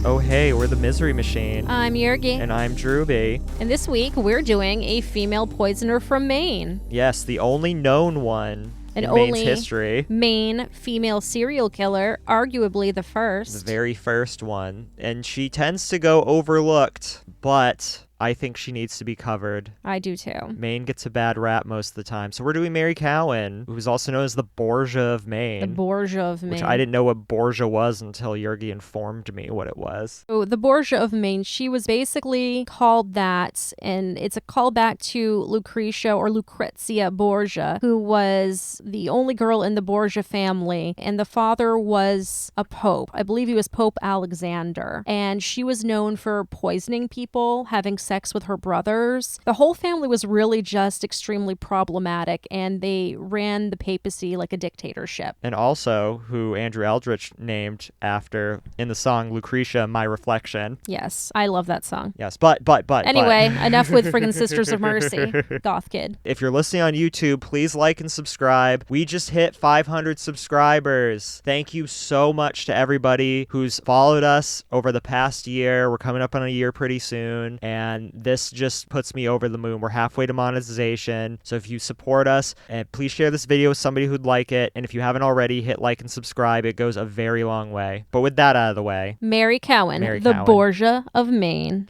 Oh hey, we're the Misery Machine. I'm Yergy. And I'm Drewby. And this week we're doing a female poisoner from Maine. Yes, the only known one in Maine's history. Maine female serial killer, arguably the first. The very first one. And she tends to go overlooked, but I think she needs to be covered. I do too. Maine gets a bad rap most of the time. So we're doing Mary Cowan, who's also known as the Borgia of Maine. The Borgia of Maine. Which I didn't know what Borgia was until Yergy informed me what it was. Oh, the Borgia of Maine, she was basically called that, and it's a callback to Lucrezia Borgia, who was the only girl in the Borgia family, and the father was a pope. I believe he was Pope Alexander, and she was known for poisoning people, having sex with her brothers. The whole family was really just extremely problematic, and they ran the papacy like a dictatorship. And also, who Andrew Eldritch named after in the song Lucretia, My Reflection. Yes, I love that song. Yes, but. Anyway, enough with friggin' Sisters of Mercy, goth kid. If you're listening on YouTube, please like and subscribe. We just hit 500 subscribers. Thank you so much to everybody who's followed us over the past year. We're coming up on a year pretty soon, and this just puts me over the moon. We're halfway to monetization, so if you support us, please share this video with somebody who'd like it, and if you haven't already, hit like and subscribe. It goes a very long way. But with that out of the way, Mary Cowan, the Borgia of Maine.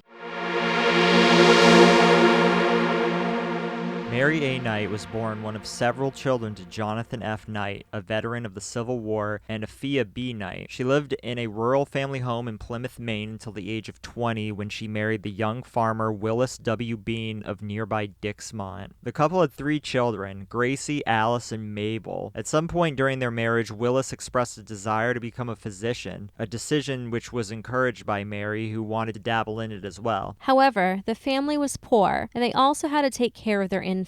Mary A. Knight was born one of several children to Jonathan F. Knight, a veteran of the Civil War, and Aphia B. Knight. She lived in a rural family home in Plymouth, Maine until the age of 20 when she married the young farmer Willis W. Bean of nearby Dixmont. The couple had 3 children, Gracie, Alice, and Mabel. At some point during their marriage, Willis expressed a desire to become a physician, a decision which was encouraged by Mary, who wanted to dabble in it as well. However, the family was poor, and they also had to take care of their infants.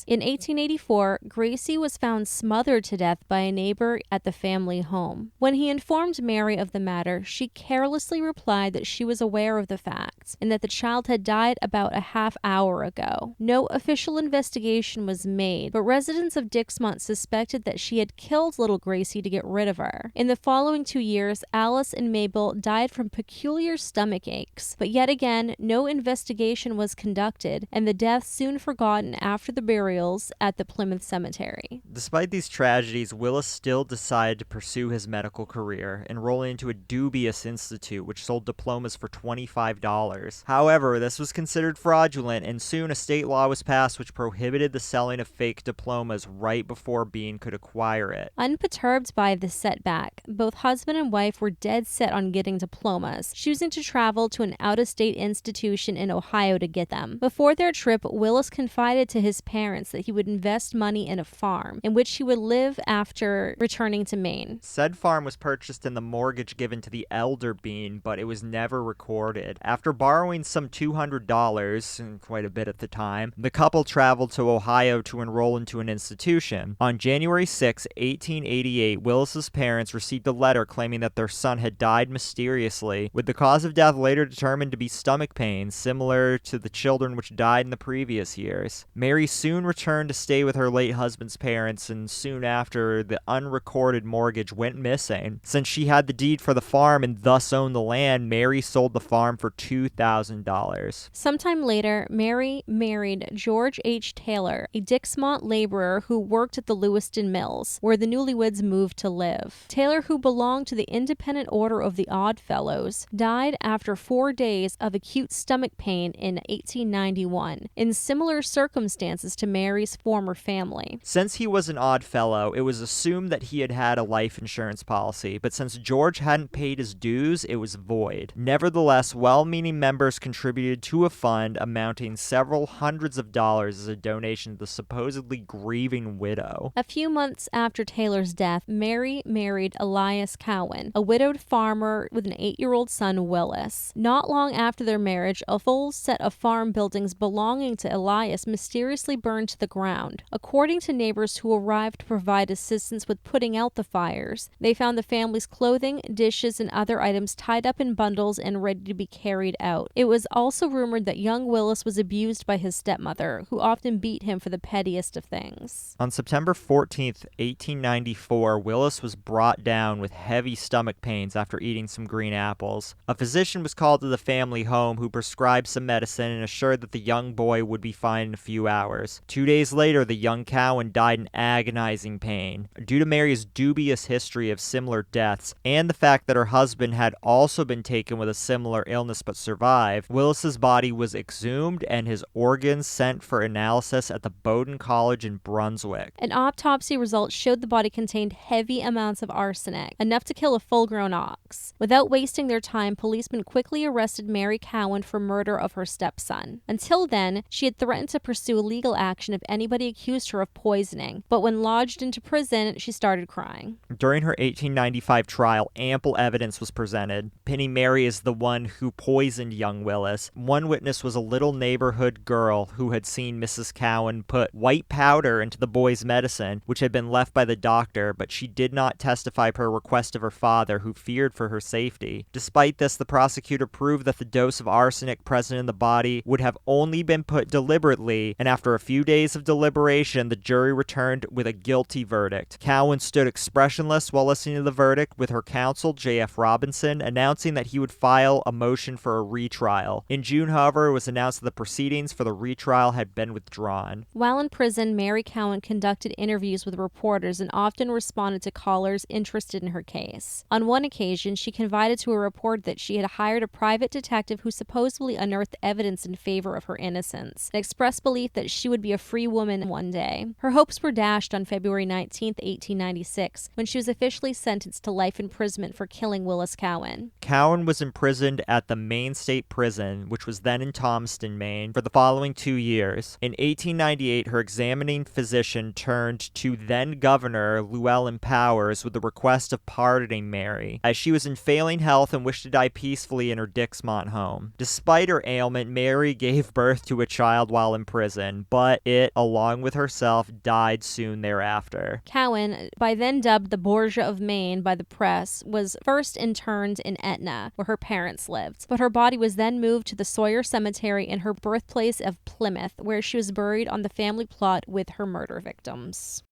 In 1884, Gracie was found smothered to death by a neighbor at the family home. When he informed Mary of the matter, she carelessly replied that she was aware of the facts and that the child had died about a half hour ago. No official investigation was made, but residents of Dixmont suspected that she had killed little Gracie to get rid of her. In the following 2 years, Alice and Mabel died from peculiar stomach aches, but yet again, no investigation was conducted, and the deaths soon forgotten after the burials at the Plymouth Cemetery. Despite these tragedies, Willis still decided to pursue his medical career, enrolling into a dubious institute which sold diplomas for $25. However, this was considered fraudulent, and soon a state law was passed which prohibited the selling of fake diplomas right before Bean could acquire it. Unperturbed by the setback, both husband and wife were dead set on getting diplomas, choosing to travel to an out-of-state institution in Ohio to get them. Before their trip, Willis confided to his parents that he would invest money in a farm in which he would live after returning to Maine. Said farm was purchased in the mortgage given to the elder Bean, but it was never recorded. After borrowing some $200, quite a bit at the time, the couple traveled to Ohio to enroll into an institution. On January 6, 1888, Willis's parents received a letter claiming that their son had died mysteriously, with the cause of death later determined to be stomach pain, similar to the children which died in the previous years. Mary soon returned to stay with her late husband's parents, and soon after, the unrecorded mortgage went missing. Since she had the deed for the farm and thus owned the land, Mary sold the farm for $2,000. Sometime later, Mary married George H. Taylor, a Dixmont laborer who worked at the Lewiston mills, where the newlyweds moved to live. Taylor, who belonged to the Independent Order of the Odd Fellows, died after 4 days of acute stomach pain in 1891, in similar circumstances to Mary's former family. Since he was an odd fellow, it was assumed that he had had a life insurance policy, but since George hadn't paid his dues, it was void. Nevertheless, well-meaning members contributed to a fund amounting several hundreds of dollars as a donation to the supposedly grieving widow. A few months after Taylor's death, Mary married Elias Cowan, a widowed farmer with an 8-year-old son, Willis. Not long after their marriage, a full set of farm buildings belonging to Elias mysteriously mysteriously burned to the ground. According to neighbors who arrived to provide assistance with putting out the fires, they found the family's clothing, dishes, and other items tied up in bundles and ready to be carried out. It was also rumored that young Willis was abused by his stepmother, who often beat him for the pettiest of things. On September 14th, 1894, Willis was brought down with heavy stomach pains after eating some green apples. A physician was called to the family home who prescribed some medicine and assured that the young boy would be fine in a few hours. 2 days later, the young Cowan died in agonizing pain. Due to Mary's dubious history of similar deaths and the fact that her husband had also been taken with a similar illness but survived, Willis's body was exhumed and his organs sent for analysis at the Bowdoin College in Brunswick. An autopsy result showed the body contained heavy amounts of arsenic, enough to kill a full-grown ox. Without wasting their time, policemen quickly arrested Mary Cowan for murder of her stepson. Until then, she had threatened to pursue legal action if anybody accused her of poisoning, but when lodged into prison, she started crying. During her 1895 trial, ample evidence was presented, pinning Mary as the one who poisoned young Willis. One witness was a little neighborhood girl who had seen Mrs. Cowan put white powder into the boy's medicine, which had been left by the doctor, but she did not testify per request of her father, who feared for her safety. Despite this, the prosecutor proved that the dose of arsenic present in the body would have only been put deliberately, and after a few days of deliberation, the jury returned with a guilty verdict. Cowan stood expressionless while listening to the verdict, with her counsel, J.F. Robinson, announcing that he would file a motion for a retrial. In June, however, it was announced that the proceedings for the retrial had been withdrawn. While in prison, Mary Cowan conducted interviews with reporters and often responded to callers interested in her case. On one occasion, she confided to a reporter that she had hired a private detective who supposedly unearthed evidence in favor of her innocence, and expressed belief that she would be a free woman one day. Her hopes were dashed on February 19, 1896, when she was officially sentenced to life imprisonment for killing Willis Cowan. Cowan was imprisoned at the Maine State Prison, which was then in Thomaston, Maine, for the following 2 years. In 1898, her examining physician turned to then-Governor Llewellyn Powers with the request of pardoning Mary, as she was in failing health and wished to die peacefully in her Dixmont home. Despite her ailment, Mary gave birth to a child while in prison, but it, along with herself, died soon thereafter. Cowan, by then dubbed the Borgia of Maine by the press, was first interned in Etna, where her parents lived, but her body was then moved to the Sawyer Cemetery in her birthplace of Plymouth, where she was buried on the family plot with her murder victims.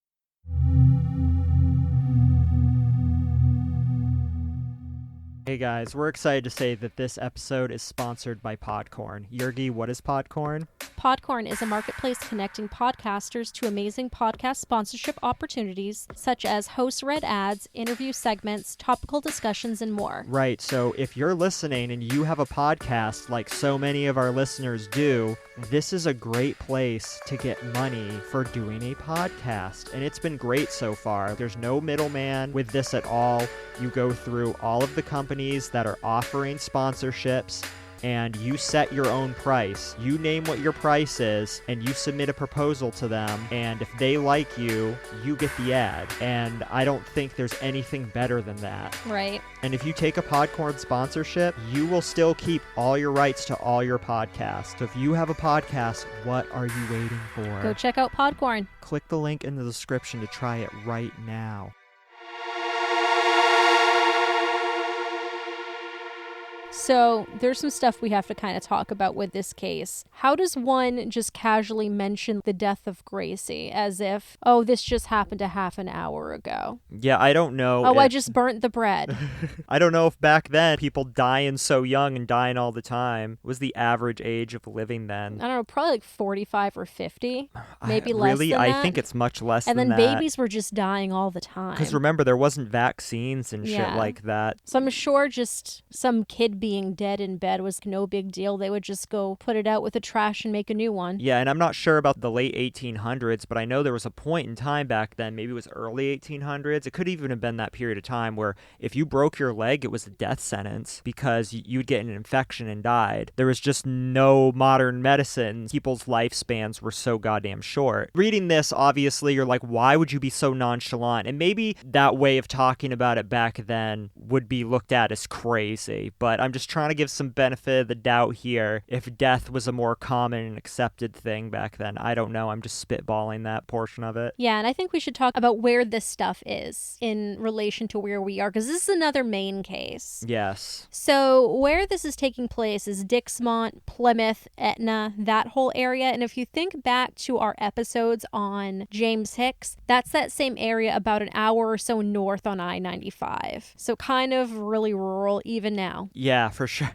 Hey guys, we're excited to say that this episode is sponsored by Podcorn. Yergy, what is Podcorn? Podcorn is a marketplace connecting podcasters to amazing podcast sponsorship opportunities, such as host-read ads, interview segments, topical discussions, and more. Right, so if you're listening and you have a podcast like so many of our listeners do, this is a great place to get money for doing a podcast. And it's been great so far. There's no middleman with this at all. You go through all of the companies that are offering sponsorships, and you set your own price. You name what your price is, and you submit a proposal to them, and if they like you, you get the ad. And I don't think there's anything better than that. Right. And if you take a Podcorn sponsorship, you will still keep all your rights to all your podcasts. So if you have a podcast, what are you waiting for? Go check out Podcorn. Click the link in the description to try it right now. So there's some stuff we have to kind of talk about with this case. How does one just casually mention the death of Gracie as if, oh, this just happened a half an hour ago? Yeah, I don't know. Oh, I just burnt the bread. I don't know if back then people dying so young and dying all the time was the average age of living then. I don't know, probably like 45 or 50, maybe less really, than that. I think it's much less and than that. And then babies were just dying all the time. Because remember, there wasn't vaccines and shit like that. So I'm sure just some kid being dead in bed was no big deal. They would just go put it out with the trash and make a new one. Yeah, and I'm not sure about the late 1800s, but I know there was a point in time back then, maybe it was early 1800s. It could even have been that period of time where if you broke your leg, it was a death sentence because you'd get an infection and died. There was just no modern medicine. People's lifespans were so goddamn short. Reading this, obviously, you're like, why would you be so nonchalant? And maybe that way of talking about it back then would be looked at as crazy, but I'm just just trying to give some benefit of the doubt here if death was a more common and accepted thing back then. I don't know. I'm just spitballing that portion of it. Yeah, and I think we should talk about where this stuff is in relation to where we are, because this is another Maine case. Yes. So where this is taking place is Dixmont, Plymouth, Etna, that whole area. And if you think back to our episodes on James Hicks, that's that same area about an hour or so north on I-95. So kind of really rural even now. Yeah, for sure.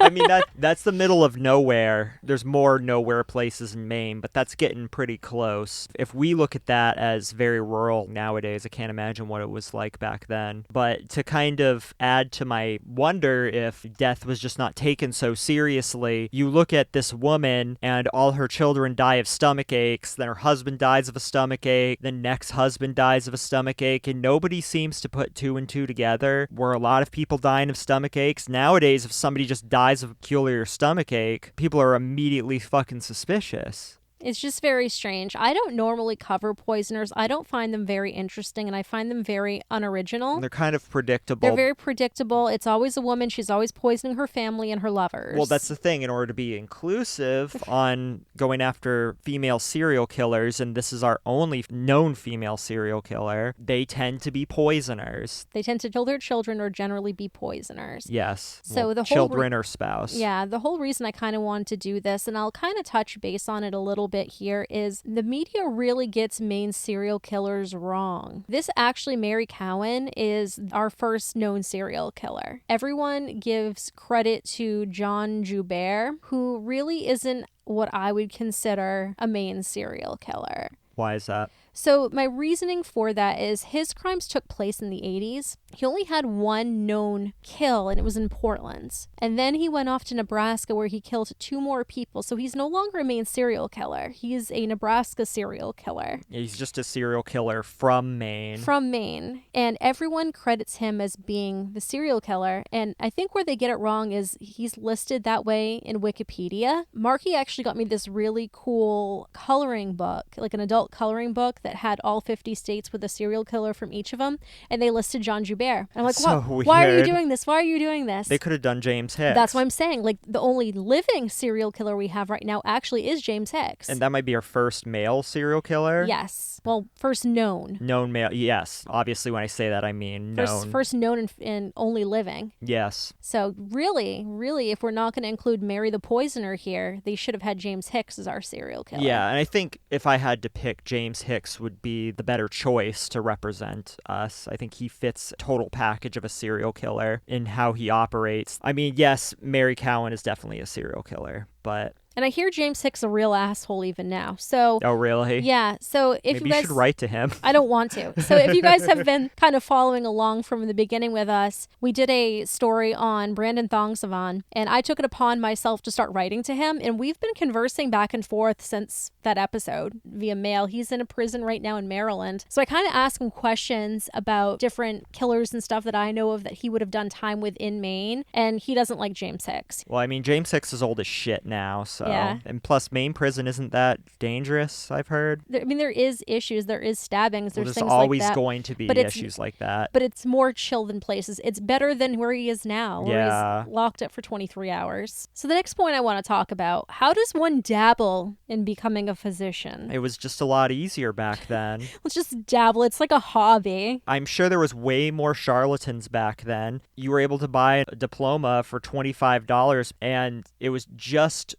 I mean, that's the middle of nowhere. There's more nowhere places in Maine, but that's getting pretty close. If we look at that as very rural nowadays, I can't imagine what it was like back then. But to kind of add to my wonder if death was just not taken so seriously, you look at this woman and all her children die of stomach aches, then her husband dies of a stomach ache, then next husband dies of a stomach ache, and nobody seems to put two and two together. Were a lot of people dying of stomach aches? Nowadays, if somebody just dies of a peculiar stomach ache, people are immediately fucking suspicious. It's just very strange. I don't normally cover poisoners. I don't find them very interesting, and I find them very unoriginal. They're kind of predictable. They're very predictable. It's always a woman. She's always poisoning her family and her lovers. Well, that's the thing. In order to be inclusive on going after female serial killers, and this is our only known female serial killer, they tend to be poisoners. They tend to kill their children or generally be poisoners. Yes. So well, the whole children or spouse. Yeah, the whole reason I kind of wanted to do this, and I'll kind of touch base on it a little bit here, is the media really gets Maine serial killers wrong. This actually, Mary Cowan, is our first known serial killer. Everyone gives credit to John Joubert, who really isn't what I would consider a Maine serial killer. Why is that? So my reasoning for that is his crimes took place in the 80s. He only had one known kill, and it was in Portland. And then he went off to Nebraska where he killed 2 more people. So he's no longer a Maine serial killer. He's a Nebraska serial killer. He's just a serial killer from Maine. From Maine. And everyone credits him as being the serial killer. And I think where they get it wrong is he's listed that way in Wikipedia. Marky actually got me this really cool coloring book, like an adult coloring book that had all 50 states with a serial killer from each of them, and they listed John Joubert. And I'm like, so why are you doing this? Why are you doing this? They could have done James Hicks. That's what I'm saying. Like, the only living serial killer we have right now actually is James Hicks. And that might be our first male serial killer? Yes. Well, first known. Known male, yes. Obviously, when I say that, I mean known. First known and only living. Yes. So really, if we're not going to include Mary the Poisoner here, they should have had James Hicks as our serial killer. Yeah, and I think if I had to pick, James Hicks would be the better choice to represent us. I think he fits a total package of a serial killer in how he operates. I mean, yes, Mary Cowan is definitely a serial killer, but... And I hear James Hicks a real asshole even now. So oh, really? Yeah. So if maybe you guys should write to him. I don't want to. So if you guys have been kind of following along from the beginning with us, we did a story on Brandon Thongsavan, and I took it upon myself to start writing to him, and we've been conversing back and forth since that episode via mail. He's in a prison right now in Maryland. So I kind of asked him questions about different killers and stuff that I know of that he would have done time with in Maine, and he doesn't like James Hicks. Well, I mean, James Hicks is old as shit now, so... Yeah. And plus, Maine prison isn't that dangerous, I've heard. There is issues. There is stabbings. There's things always like that. Going to be issues like that. But it's more chill than places. It's better than where he is now, where yeah. he's locked up for 23 hours. So the next point I want to talk about, how does one dabble in becoming a physician? It was just a lot easier back then. Let's just dabble. It's like a hobby. I'm sure there was way more charlatans back then. You were able to buy a diploma for $25, and it was just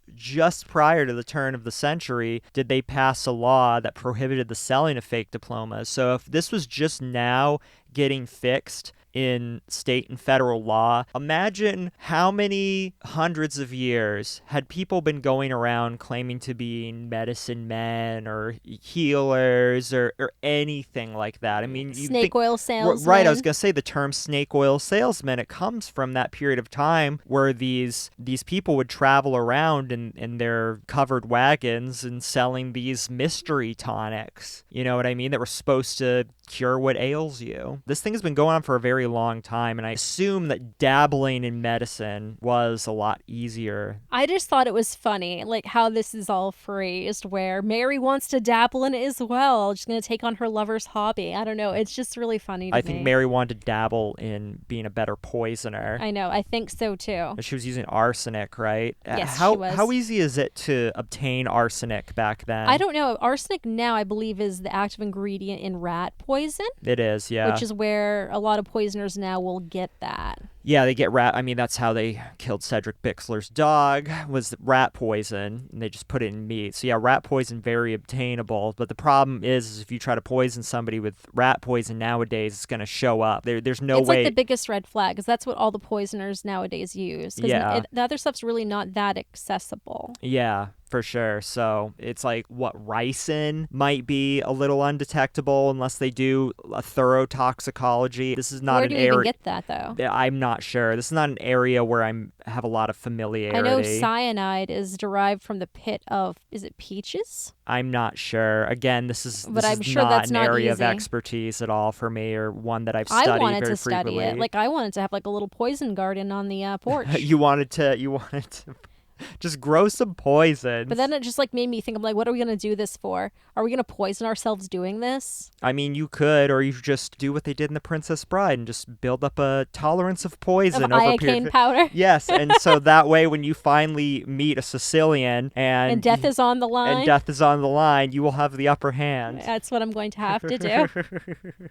prior to the turn of the century did they pass a law that prohibited the selling of fake diplomas. So if this was just now getting fixed in state and federal law, imagine how many hundreds of years had people been going around claiming to be medicine men or healers or anything like that. I mean, snake oil salesmen. Right, I was going to say the term snake oil salesman. It comes from that period of time where these people would travel around in their covered wagons and selling these mystery tonics. You know what I mean? That were supposed to cure what ails you. This thing has been going on for a very long time, and I assume that dabbling in medicine was a lot easier. I just thought it was funny, like how this is all phrased, where Mary wants to dabble in it as well. She's going to take on her lover's hobby. I don't know. It's just really funny to me. I think Mary wanted to dabble in being a better poisoner. I know. I think so too. She was using arsenic, right? Yes, how, she was. How easy is it to obtain arsenic back then? I don't know. Arsenic now, I believe, is the active ingredient in rat poison. It is, yeah. Which is where a lot of poisoners now will get that. Yeah, they get rat. I mean, that's how they killed Cedric Bixler's dog, was rat poison, and they just put it in meat. So yeah, rat poison, very obtainable. But the problem is if you try to poison somebody with rat poison nowadays, it's going to show up. There's no way. It's like the biggest red flag, because that's what all the poisoners nowadays use. Yeah. The other stuff's really not that accessible. Yeah. For sure. So it's like what ricin might be a little undetectable unless they do a thorough toxicology. This is not Where an do you area. even get that though? I'm not sure. This is not an area where I have a lot of familiarity. I know cyanide is derived from the pit of, is it peaches? I'm not sure. Again, this is I'm sure not that's an not area easy. of expertise at all for me, or one that I've studied I wanted very to study frequently. it. Like I wanted to have like a little poison garden on the porch. You wanted to just grow some poison. But then it just like made me think, I'm like, what are we going to do this for? Are we going to poison ourselves doing this? I mean, you could, or you just do what they did in The Princess Bride and just build up a tolerance of poison Of over a period iocane powder? Yes, and so that way when you finally meet a Sicilian And death is on the line. You will have the upper hand. That's what I'm going to have to do.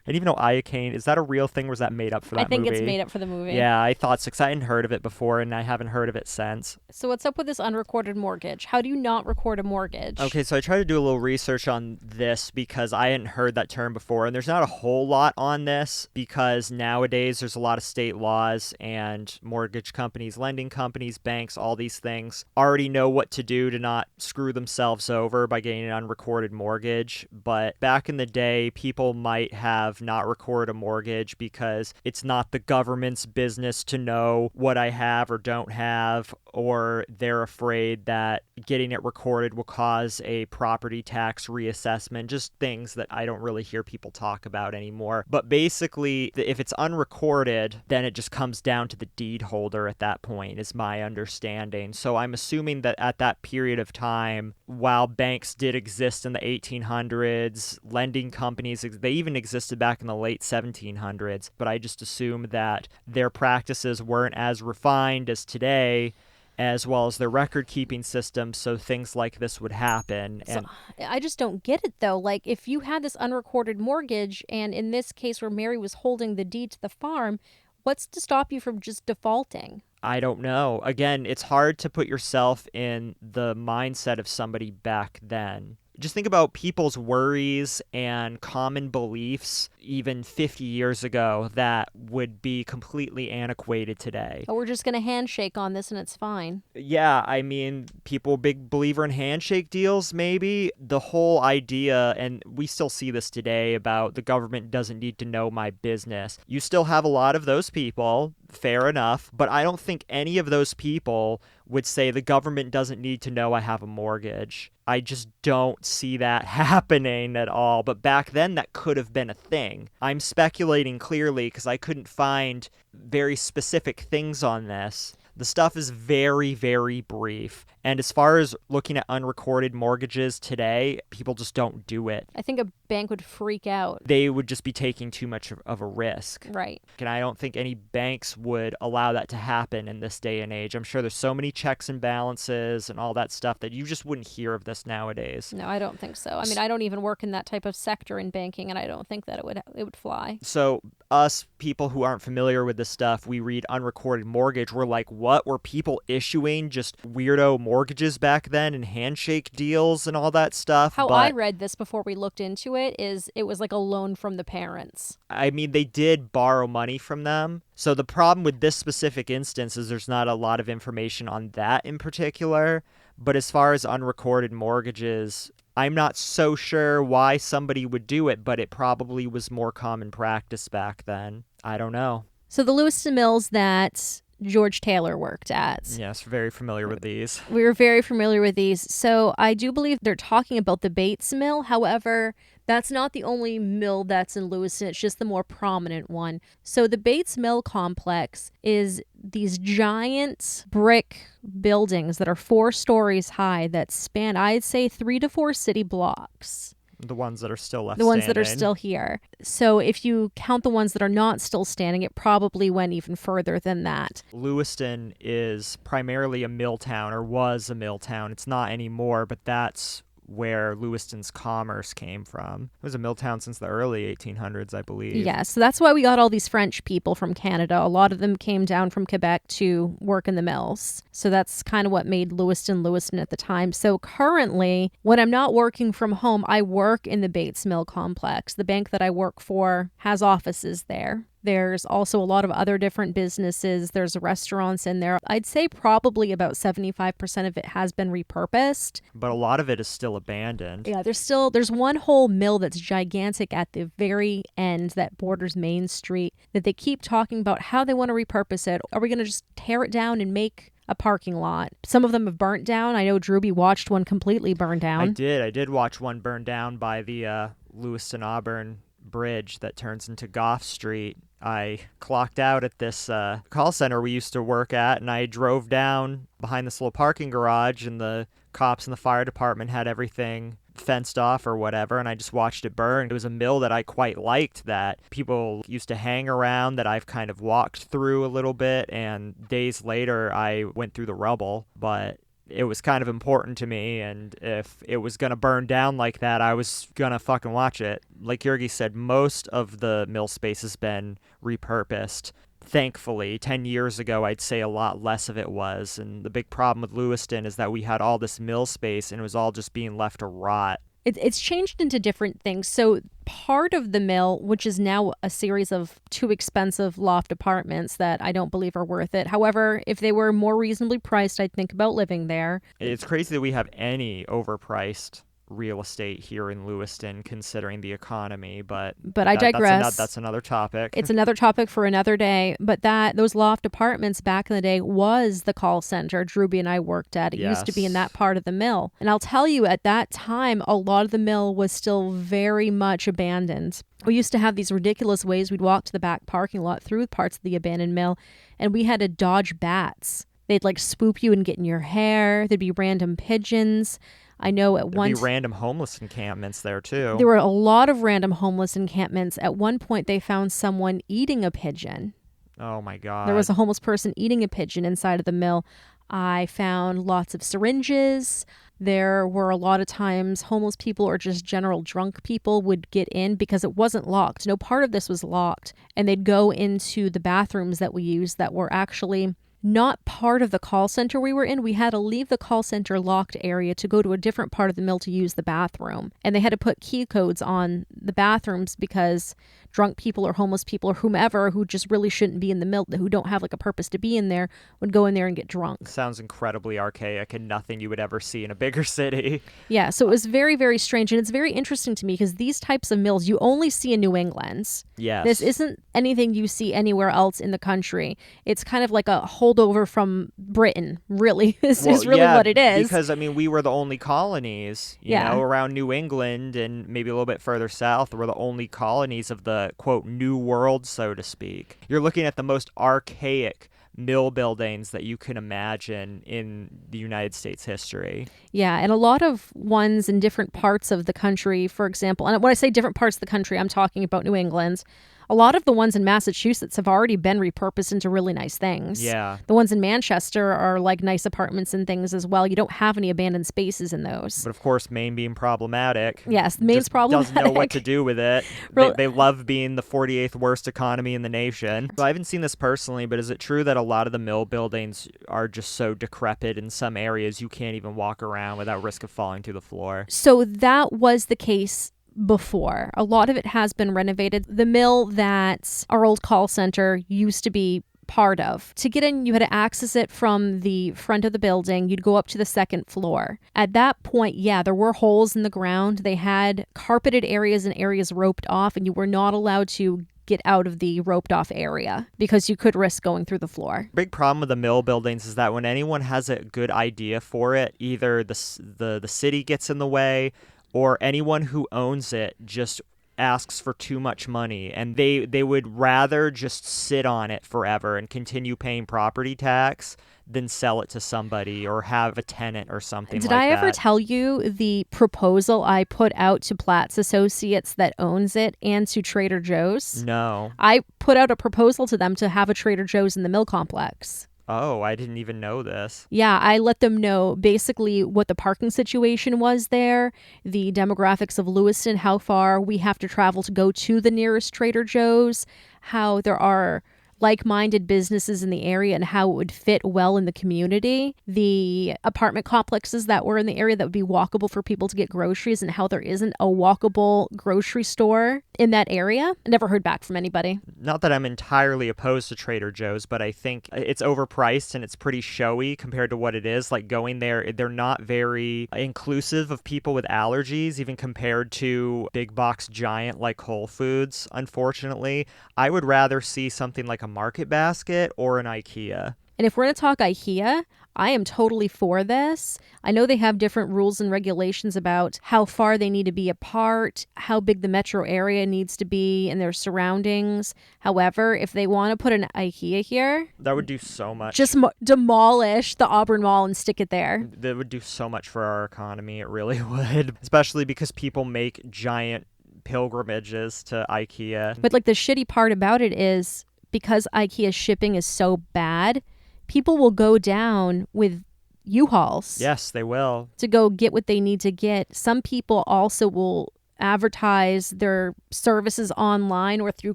And even though iocane, is that a real thing or was that made up for that movie? I think it's made up for the movie. Yeah, I thought so, 'cause I hadn't heard of it before and I haven't heard of it since. So what's up with this unrecorded mortgage? How do you not record a mortgage? Okay, so I tried to do a little research on this because I hadn't heard that term before, and there's not a whole lot on this because nowadays there's a lot of state laws and mortgage companies, lending companies, banks, all these things already know what to do to not screw themselves over by getting an unrecorded mortgage. But back in the day, people might have not recorded a mortgage because it's not the government's business to know what I have or don't have, or they're afraid that getting it recorded will cause a property tax reassessment, just things that I don't really hear people talk about anymore. But basically, if it's unrecorded, then it just comes down to the deed holder at that point, is my understanding. So I'm assuming that at that period of time, while banks did exist in the 1800s, lending companies, they even existed back in the late 1700s, but I just assume that their practices weren't as refined as today, as well as their record-keeping system, so things like this would happen. So, I just don't get it, though. Like, if you had this unrecorded mortgage, and in this case where Mary was holding the deed to the farm, what's to stop you from just defaulting? I don't know. Again, it's hard to put yourself in the mindset of somebody back then. Just think about people's worries and common beliefs even 50 years ago that would be completely antiquated today. Oh, we're just going to handshake on this and it's fine. Yeah, I mean, people big believer in handshake deals, maybe. The whole idea, and we still see this today, about the government doesn't need to know my business. You still have a lot of those people, fair enough, but I don't think any of those people would say the government doesn't need to know I have a mortgage. I just don't see that happening at all. But back then, that could have been a thing. I'm speculating clearly because I couldn't find very specific things on this. The stuff is very, very brief. And as far as looking at unrecorded mortgages today, people just don't do it. I think a bank would freak out. They would just be taking too much of a risk. Right. And I don't think any banks would allow that to happen in this day and age. I'm sure there's so many checks and balances and all that stuff that you just wouldn't hear of this nowadays. No, I don't think so. I mean, I don't even work in that type of sector in banking, and I don't think that it would fly. So us people who aren't familiar with this stuff, we read unrecorded mortgage. We're like, what? Were people issuing just weirdo mortgages back then and handshake deals and all that stuff? How I read this before we looked into it is it was like a loan from the parents. I mean, they did borrow money from them. So the problem with this specific instance is there's not a lot of information on that in particular. But as far as unrecorded mortgages, I'm not so sure why somebody would do it, but it probably was more common practice back then. I don't know. So the Lewiston mills that George Taylor worked at. Yes, very familiar with these. We were very familiar with these. So I do believe they're talking about the Bates Mill. However, that's not the only mill that's in Lewiston. It's just the more prominent one. So the Bates Mill complex is these giant brick buildings that are 4 stories high that span, I'd say, 3 to 4 city blocks. The ones that are still left The ones standing. that are still here. So if you count the ones that are not still standing, it probably went even further than that. Lewiston is primarily a mill town, or was a mill town. It's not anymore, but that's where Lewiston's commerce came from. It was a mill town since the early 1800s, I believe. Yeah, so that's why we got all these French people from Canada. A lot of them came down from Quebec to work in the mills. So that's kind of what made Lewiston at the time. So currently, when I'm not working from home, I work in the Bates Mill complex. The bank that I work for has offices there. There's also a lot of other different businesses. There's restaurants in there. I'd say probably about 75% of it has been repurposed. But a lot of it is still abandoned. Yeah, there's one whole mill that's gigantic at the very end that borders Main Street that they keep talking about how they want to repurpose it. Are we going to just tear it down and make a parking lot? Some of them have burnt down. I know Drewby watched one completely burn down. I did watch one burn down by the Lewiston Auburn bridge that turns into Goff Street. I clocked out at this call center we used to work at, and I drove down behind this little parking garage, and the cops and the fire department had everything fenced off or whatever, and I just watched it burn. It was a mill that I quite liked, that people used to hang around, that I've kind of walked through a little bit, and days later I went through the rubble, but it was kind of important to me, and if it was going to burn down like that, I was going to fucking watch it. Like Yergy said, most of the mill space has been repurposed. Thankfully, 10 years ago, I'd say a lot less of it was, and the big problem with Lewiston is that we had all this mill space, and it was all just being left to rot. It's changed into different things. So part of the mill, which is now a series of 2 expensive loft apartments that I don't believe are worth it. However, if they were more reasonably priced, I'd think about living there. It's crazy that we have any overpriced real estate here in Lewiston, considering the economy, but I digress. That's another topic. It's another topic for another day, but those loft apartments back in the day was the call center Drewby and I worked at. It used to be in that part of the mill. And I'll tell you, at that time, a lot of the mill was still very much abandoned. We used to have these ridiculous ways we'd walk to the back parking lot through parts of the abandoned mill, and we had to dodge bats. They'd like swoop you and get in your hair. There'd be random pigeons. I know at one... There'd be random homeless encampments there, too. There were a lot of random homeless encampments. At one point, they found someone eating a pigeon. Oh, my God. There was a homeless person eating a pigeon inside of the mill. I found lots of syringes. There were a lot of times homeless people or just general drunk people would get in because it wasn't locked. No part of this was locked. And they'd go into the bathrooms that we used that were actually not part of the call center we were in. We had to leave the call center locked area to go to a different part of the mill to use the bathroom. And they had to put key codes on the bathrooms because drunk people or homeless people or whomever who just really shouldn't be in the mill, who don't have like a purpose to be in there, would go in there and get drunk. Sounds incredibly archaic and nothing you would ever see in a bigger city. Yeah, so it was very, very strange. And it's very interesting to me because these types of mills you only see in New England. Yes. This isn't anything you see anywhere else in the country. It's kind of like a holdover from Britain, really, is really what it is. Because, I mean, we were the only colonies, you know, around New England and maybe a little bit further south. We're the only colonies of the, quote, New World, so to speak. You're looking at the most archaic mill buildings that you can imagine in the United States history. Yeah, and a lot of ones in different parts of the country, for example, and when I say different parts of the country, I'm talking about New England. A lot of the ones in Massachusetts have already been repurposed into really nice things. Yeah. The ones in Manchester are like nice apartments and things as well. You don't have any abandoned spaces in those. But of course, Maine being problematic. Yes, Maine's problematic. Doesn't know what to do with it. They love being the 48th worst economy in the nation. So I haven't seen this personally, but is it true that a lot of the mill buildings are just so decrepit in some areas you can't even walk around without risk of falling to the floor? So that was the case before. A lot of it has been renovated. The mill that our old call center used to be part of. To get in, you had to access it from the front of the building. You'd go up to the second floor. At that point, yeah, there were holes in the ground. They had carpeted areas and areas roped off, and you were not allowed to get out of the roped off area because you could risk going through the floor. Big problem with the mill buildings is that when anyone has a good idea for it, either the city gets in the way or anyone who owns it just asks for too much money, and they would rather just sit on it forever and continue paying property tax than sell it to somebody or have a tenant or something like that. Did I ever tell you the proposal I put out to Platts Associates that owns it and to Trader Joe's? No. I put out a proposal to them to have a Trader Joe's in the mill complex. Oh, I didn't even know this. Yeah, I let them know basically what the parking situation was there, the demographics of Lewiston, how far we have to travel to go to the nearest Trader Joe's, how there are like-minded businesses in the area and how it would fit well in the community, the apartment complexes that were in the area that would be walkable for people to get groceries, and how there isn't a walkable grocery store in that area. I never heard back from anybody. Not that I'm entirely opposed to Trader Joe's, but I think it's overpriced and it's pretty showy compared to what it is. Like, going there, they're not very inclusive of people with allergies, even compared to big box giant like Whole Foods, unfortunately. I would rather see something like a Market Basket or an IKEA. And if we're going to talk IKEA, I am totally for this. I know they have different rules and regulations about how far they need to be apart, how big the metro area needs to be and their surroundings. However, if they want to put an IKEA here, that would do so much. Just demolish the Auburn Mall and stick it there. That would do so much for our economy. It really would. Especially because people make giant pilgrimages to IKEA. But like, the shitty part about it is, because IKEA shipping is so bad, people will go down with U-Hauls. Yes, they will. To go get what they need to get. Some people also will advertise their services online or through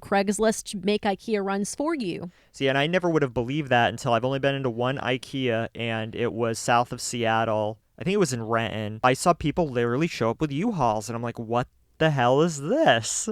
Craigslist to make IKEA runs for you. See, and I never would have believed that until I've only been into one IKEA, and it was south of Seattle. I think it was in Renton. I saw people literally show up with U-Hauls, and I'm like, what the hell is this?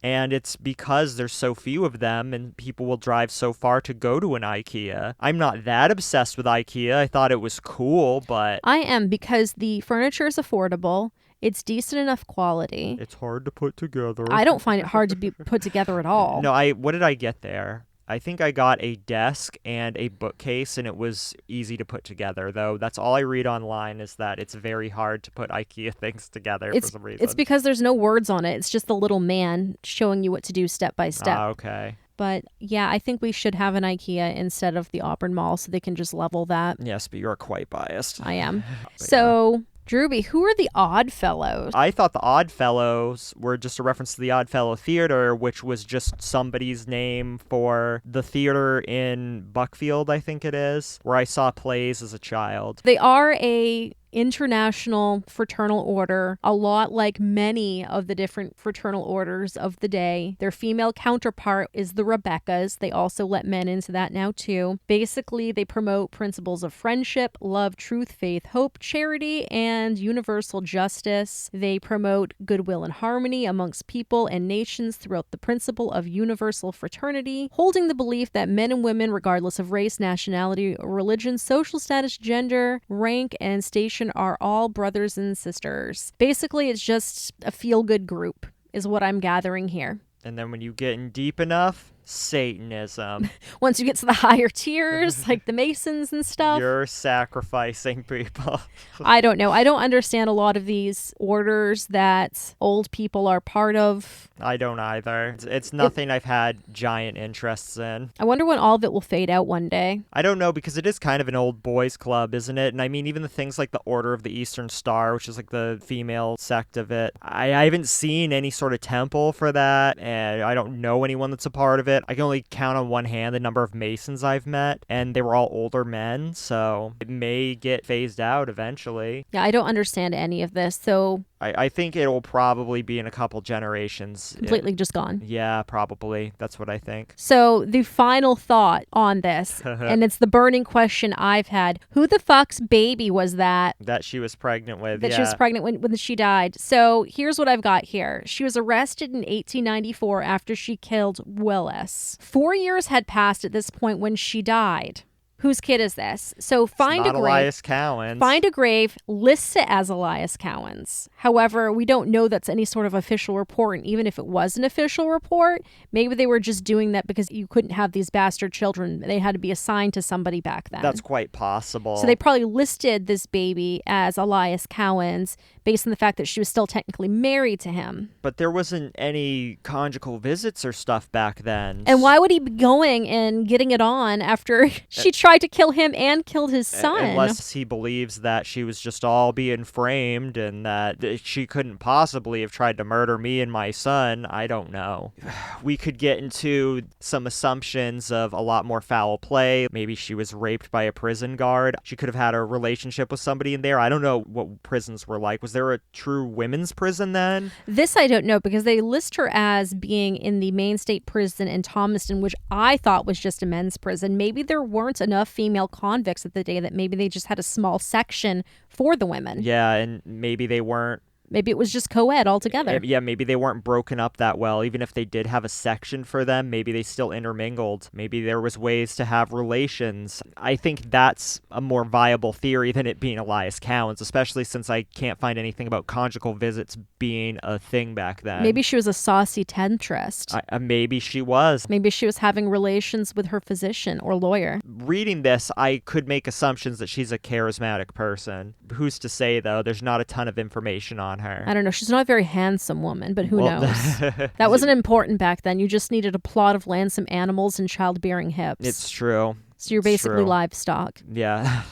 And it's because there's so few of them and people will drive so far to go to an IKEA. I'm not that obsessed with IKEA. I thought it was cool, but... I am, because the furniture is affordable. It's decent enough quality. It's hard to put together. I don't find it hard to be put together at all. No, what did I get there? I think I got a desk and a bookcase, and it was easy to put together, though. That's all I read online, is that it's very hard to put IKEA things together for some reason. It's because there's no words on it. It's just the little man showing you what to do step by step. Ah, okay. But yeah, I think we should have an IKEA instead of the Auburn Mall so they can just level that. Yes, but you're quite biased. I am. So... Drewby, who are the Odd Fellows? I thought the Odd Fellows were just a reference to the Odd Fellow Theater, which was just somebody's name for the theater in Buckfield, I think it is, where I saw plays as a child. They are a international fraternal order, a lot like many of the different fraternal orders of the day. Their female counterpart is the Rebeccas. They also let men into that now too. Basically, they promote principles of friendship, love, truth, faith, hope, charity, and universal justice. They promote goodwill and harmony amongst people and nations throughout the principle of universal fraternity, holding the belief that men and women, regardless of race, nationality, religion, social status, gender, rank, and station, are all brothers and sisters. Basically, it's just a feel-good group, is what I'm gathering here. And then when you get in deep enough, Satanism. Once you get to the higher tiers, like the Masons and stuff. You're sacrificing people. I don't know. I don't understand a lot of these orders that old people are part of. I don't either. It's nothing I've had giant interests in. I wonder when all of it will fade out one day. I don't know, because it is kind of an old boys club, isn't it? And I mean, even the things like the Order of the Eastern Star, which is like the female sect of it. I haven't seen any sort of temple for that, and I don't know anyone that's a part of it. I can only count on one hand the number of Masons I've met, and they were all older men, so it may get phased out eventually. Yeah, I don't understand any of this, so... I think it will probably be in a couple generations. Completely just gone. Yeah, probably. That's what I think. So the final thought on this, and it's the burning question I've had. Who the fuck's baby was that? That she was pregnant with, That she was pregnant when she died. So here's what I've got here. She was arrested in 1894 after she killed Willis. 4 years had passed at this point when she died. Whose kid is this? So find It's a not grave. Elias Cowan's. Find a grave, lists it as Elias Cowan's. However, we don't know that's any sort of official report. And even if it was an official report, maybe they were just doing that because you couldn't have these bastard children. They had to be assigned to somebody back then. That's quite possible. So they probably listed this baby as Elias Cowan's based on the fact that she was still technically married to him. But there wasn't any conjugal visits or stuff back then. And why would he be going and getting it on after she tried to kill him and killed his son? Unless he believes that she was just all being framed and that she couldn't possibly have tried to murder me and my son. I don't know. We could get into some assumptions of a lot more foul play. Maybe she was raped by a prison guard. She could have had a relationship with somebody in there. I don't know what prisons were like. Was there a true women's prison then? This I don't know, because they list her as being in the Maine State Prison in Thomaston, which I thought was just a men's prison. Maybe there weren't enough female convicts at the day that maybe they just had a small section for the women. Yeah, and maybe they weren't. Maybe it was just co-ed altogether. Yeah, maybe they weren't broken up that well. Even if they did have a section for them, maybe they still intermingled. Maybe there was ways to have relations. I think that's a more viable theory than it being Elias Cowan's, especially since I can't find anything about conjugal visits being a thing back then. Maybe she was a saucy tentrist. Maybe she was. Maybe she was having relations with her physician or lawyer. Reading this, I could make assumptions that she's a charismatic person. Who's to say, though? There's not a ton of information on her. I don't know. She's not a very handsome woman, but who knows? That wasn't important back then. You just needed a plot of land, some animals, and childbearing hips. It's true. So you're basically livestock. Yeah.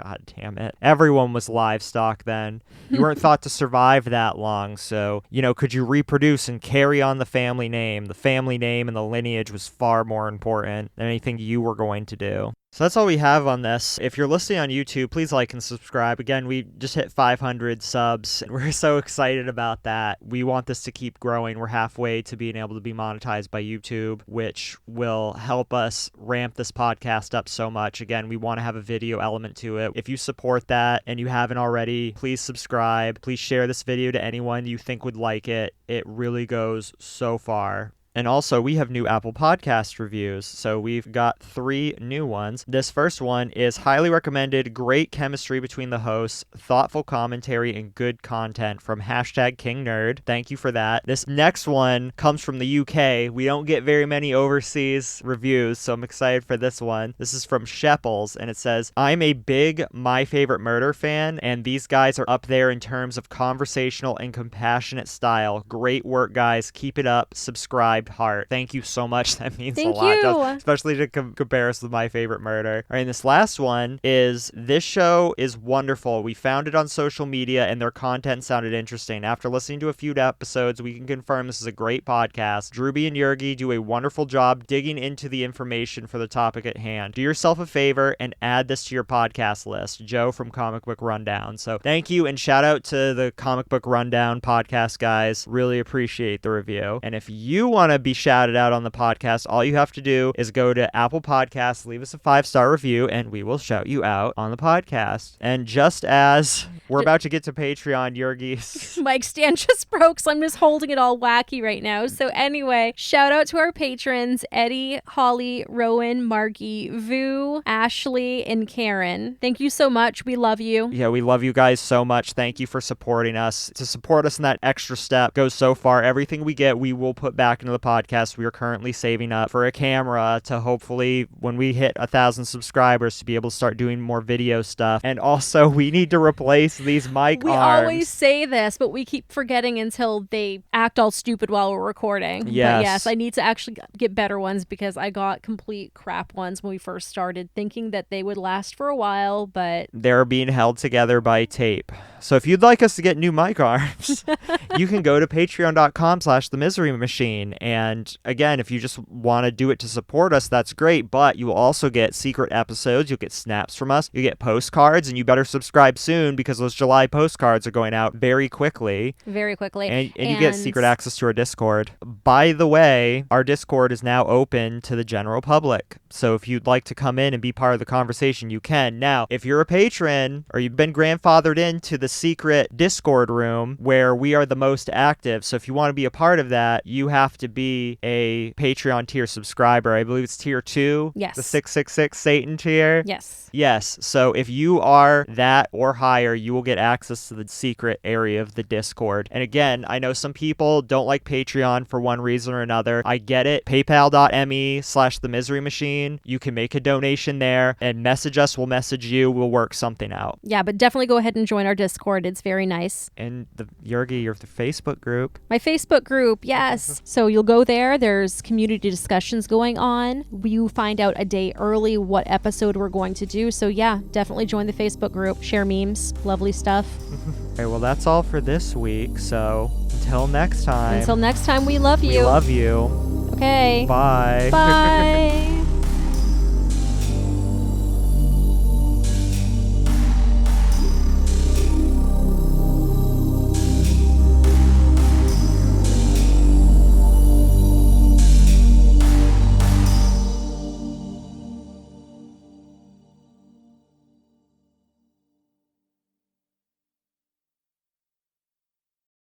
God damn it. Everyone was livestock then. You weren't thought to survive that long, so, could you reproduce and carry on the family name? The family name and the lineage was far more important than anything you were going to do. So that's all we have on this. If you're listening on YouTube, please like and subscribe. Again, we just hit 500 subs. We're so excited about that. We want this to keep growing. We're halfway to being able to be monetized by YouTube, which will help us ramp this podcast up so much. Again, we want to have a video element to it. If you support that and you haven't already, please subscribe. Please share this video to anyone you think would like it. It really goes so far. And also, we have new Apple Podcast reviews, so we've got 3 new ones. This first one is highly recommended, great chemistry between the hosts, thoughtful commentary, and good content from #KingNerd. Thank you for that. This next one comes from the UK. We don't get very many overseas reviews, so I'm excited for this one. This is from Shepples, and it says, I'm a big My Favorite Murder fan, and these guys are up there in terms of conversational and compassionate style. Great work, guys. Keep it up. Subscribe. Heart. Thank you so much. That means a lot. Thank you. Especially to compare us with My Favorite Murder. All right, and this last one is, this show is wonderful. We found it on social media and their content sounded interesting. After listening to a few episodes, we can confirm this is a great podcast. Drewby and Yergy do a wonderful job digging into the information for the topic at hand. Do yourself a favor and add this to your podcast list. Joe from Comic Book Rundown. So thank you, and shout out to the Comic Book Rundown podcast guys. Really appreciate the review. And if you want to be shouted out on the podcast, all you have to do is go to Apple Podcasts, leave us a 5-star review, and we will shout you out on the podcast. And just as we're about to get to Patreon, Yergy's mic stand just broke, so I'm just holding it all wacky right now. So anyway, shout out to our patrons, Eddie, Holly, Rowan, Margie, Vu, Ashley, and Karen. Thank you so much. We love you. Yeah, we love you guys so much. Thank you for supporting us. To support us in that extra step goes so far. Everything we get, we will put back into the podcast. We are currently saving up for a camera to hopefully, when we hit 1,000 subscribers, to be able to start doing more video stuff. And also, we need to replace these mic arms. We always say this, but we keep forgetting until they act all stupid while we're recording. Yes. But yes, I need to actually get better ones, because I got complete crap ones when we first started, thinking that they would last for a while, but they're being held together by tape. So if you'd like us to get new mic arms, you can go to patreon.com/themiserymachine. And again, if you just want to do it to support us, that's great. But you will also get secret episodes. You'll get snaps from us. You get postcards, and you better subscribe soon, because those July postcards are going out very quickly. Very quickly. And you get secret access to our Discord. By the way, our Discord is now open to the general public. So if you'd like to come in and be part of the conversation, you can. Now, if you're a patron or you've been grandfathered into the secret Discord room where we are the most active, so if you want to be a part of that, you have to be be a Patreon tier subscriber. I believe it's tier 2. Yes. The 666 Satan tier. Yes. Yes. So if you are that or higher, you will get access to the secret area of the Discord. And again, I know some people don't like Patreon for one reason or another. I get it. PayPal.me/The Misery Machine. You can make a donation there and message us. We'll message you. We'll work something out. Yeah, but definitely go ahead and join our Discord. It's very nice. And Yergy, you're the Facebook group. My Facebook group, yes. So you'll go there. There's community discussions going on. You find out a day early what episode we're going to do. So yeah, definitely join the Facebook group. Share memes. Lovely stuff. Okay, well, that's all for this week. So until next time. Until next time, we love you. We love you. Okay. Bye. Bye.